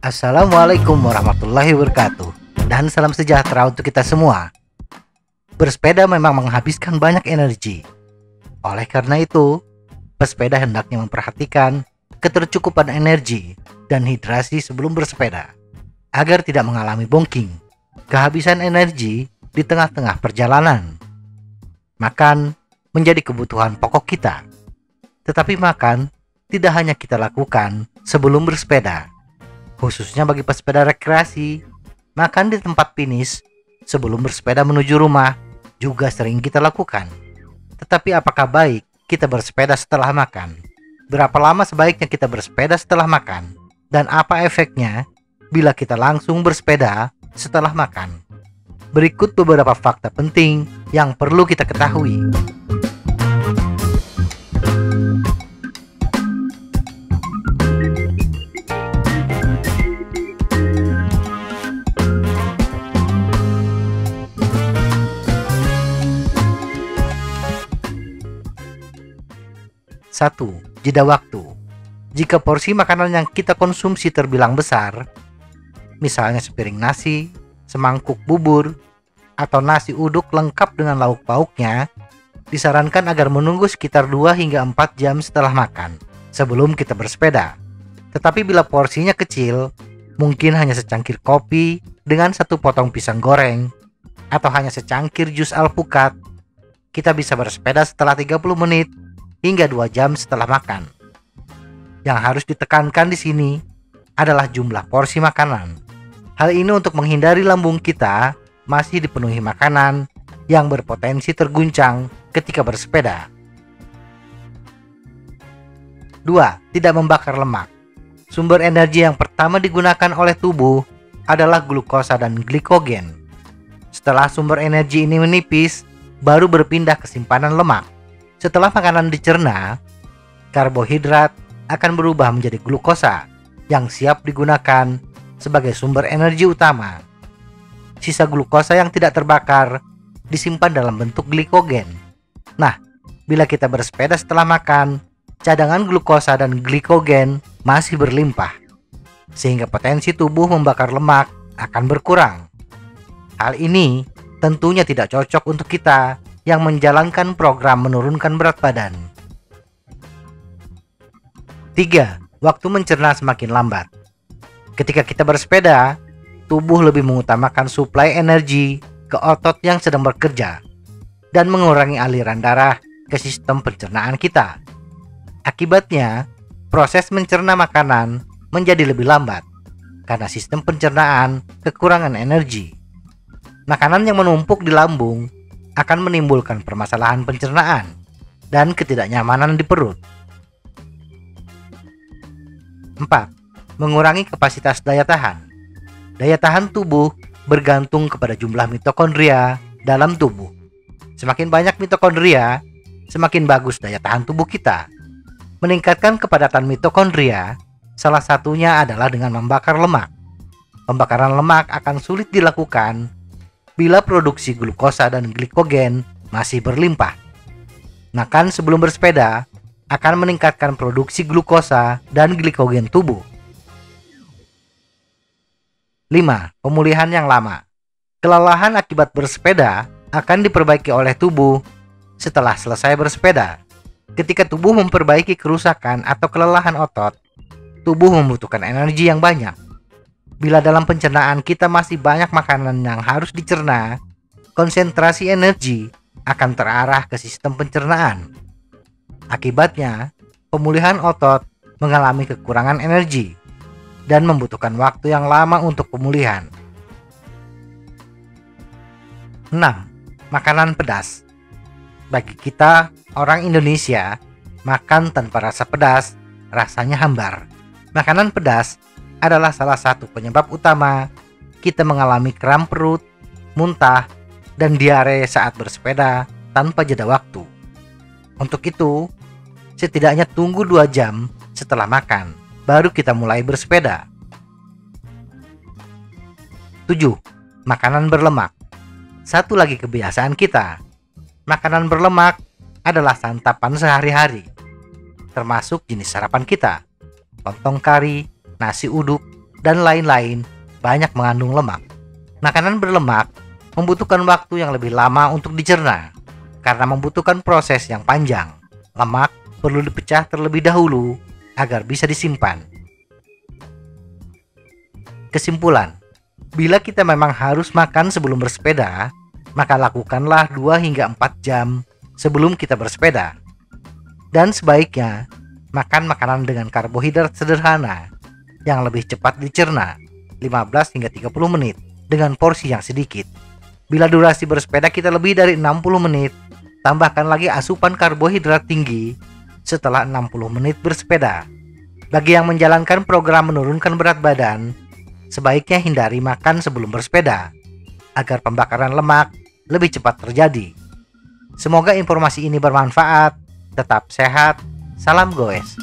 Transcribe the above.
Assalamualaikum warahmatullahi wabarakatuh, dan salam sejahtera untuk kita semua. Bersepeda memang menghabiskan banyak energi. Oleh karena itu, pesepeda hendaknya memperhatikan ketercukupan energi dan hidrasi sebelum bersepeda, agar tidak mengalami bongking, kehabisan energi di tengah-tengah perjalanan. Makan menjadi kebutuhan pokok kita. Tetapi makan tidak hanya kita lakukan sebelum bersepeda. Khususnya bagi pesepeda rekreasi, makan di tempat finish sebelum bersepeda menuju rumah juga sering kita lakukan. Tetapi apakah baik kita bersepeda setelah makan? Berapa lama sebaiknya kita bersepeda setelah makan? Dan apa efeknya bila kita langsung bersepeda setelah makan? Berikut beberapa fakta penting yang perlu kita ketahui. 1. Jeda waktu. Jika porsi makanan yang kita konsumsi terbilang besar, misalnya sepiring nasi, semangkuk bubur, atau nasi uduk lengkap dengan lauk pauknya, disarankan agar menunggu sekitar 2 hingga 4 jam setelah makan sebelum kita bersepeda. Tetapi bila porsinya kecil, mungkin hanya secangkir kopi dengan 1 potong pisang goreng, atau hanya secangkir jus alpukat, kita bisa bersepeda setelah 30 menit hingga 2 jam setelah makan. Yang harus ditekankan di sini adalah jumlah porsi makanan. Hal ini untuk menghindari lambung kita masih dipenuhi makanan yang berpotensi terguncang ketika bersepeda. 2. Tidak membakar lemak. Sumber energi yang pertama digunakan oleh tubuh adalah glukosa dan glikogen. Setelah sumber energi ini menipis, baru berpindah ke simpanan lemak. Setelah makanan dicerna, karbohidrat akan berubah menjadi glukosa yang siap digunakan sebagai sumber energi utama. Sisa glukosa yang tidak terbakar disimpan dalam bentuk glikogen. Nah, bila kita bersepeda setelah makan, cadangan glukosa dan glikogen masih berlimpah, sehingga potensi tubuh membakar lemak akan berkurang. Hal ini tentunya tidak cocok untuk kita yang menjalankan program menurunkan berat badan. 3. Waktu mencerna semakin lambat. Ketika kita bersepeda, tubuh lebih mengutamakan suplai energi ke otot yang sedang bekerja dan mengurangi aliran darah ke sistem pencernaan kita. Akibatnya, proses mencerna makanan menjadi lebih lambat karena sistem pencernaan kekurangan energi. Makanan yang menumpuk di lambung akan menimbulkan permasalahan pencernaan dan ketidaknyamanan di perut. 4. Mengurangi kapasitas daya tahan. Daya tahan tubuh bergantung kepada jumlah mitokondria dalam tubuh. Semakin banyak mitokondria, semakin bagus daya tahan tubuh kita. Meningkatkan kepadatan mitokondria, salah satunya adalah dengan membakar lemak. Pembakaran lemak akan sulit dilakukan bila produksi glukosa dan glikogen masih berlimpah. Makan sebelum bersepeda akan meningkatkan produksi glukosa dan glikogen tubuh. 5. Pemulihan yang lama. Kelelahan akibat bersepeda akan diperbaiki oleh tubuh setelah selesai bersepeda. Ketika tubuh memperbaiki kerusakan atau kelelahan otot, tubuh membutuhkan energi yang banyak. Bila dalam pencernaan kita masih banyak makanan yang harus dicerna, konsentrasi energi akan terarah ke sistem pencernaan. Akibatnya, pemulihan otot mengalami kekurangan energi dan membutuhkan waktu yang lama untuk pemulihan. 6. Makanan pedas. Bagi kita, orang Indonesia, makan tanpa rasa pedas rasanya hambar. Makanan pedas adalah salah satu penyebab utama kita mengalami kram perut, muntah, dan diare saat bersepeda tanpa jeda waktu. Untuk itu, setidaknya tunggu 2 jam setelah makan, baru kita mulai bersepeda. 7. Makanan berlemak. Satu lagi kebiasaan kita, makanan berlemak adalah santapan sehari-hari. termasuk jenis sarapan kita. Lontong kari, nasi uduk, dan lain-lain banyak mengandung lemak. Makanan berlemak membutuhkan waktu yang lebih lama untuk dicerna karena membutuhkan proses yang panjang. Lemak perlu dipecah terlebih dahulu agar bisa disimpan. Kesimpulan, bila kita memang harus makan sebelum bersepeda, maka lakukanlah 2 hingga 4 jam sebelum kita bersepeda. Dan sebaiknya makan makanan dengan karbohidrat sederhana yang lebih cepat dicerna, 15 hingga 30 menit dengan porsi yang sedikit. Bila durasi bersepeda kita lebih dari 60 menit, tambahkan lagi asupan karbohidrat tinggi setelah 60 menit bersepeda. Bagi yang menjalankan program menurunkan berat badan, sebaiknya hindari makan sebelum bersepeda agar pembakaran lemak lebih cepat terjadi. Semoga informasi ini bermanfaat. Tetap sehat. Salam goes.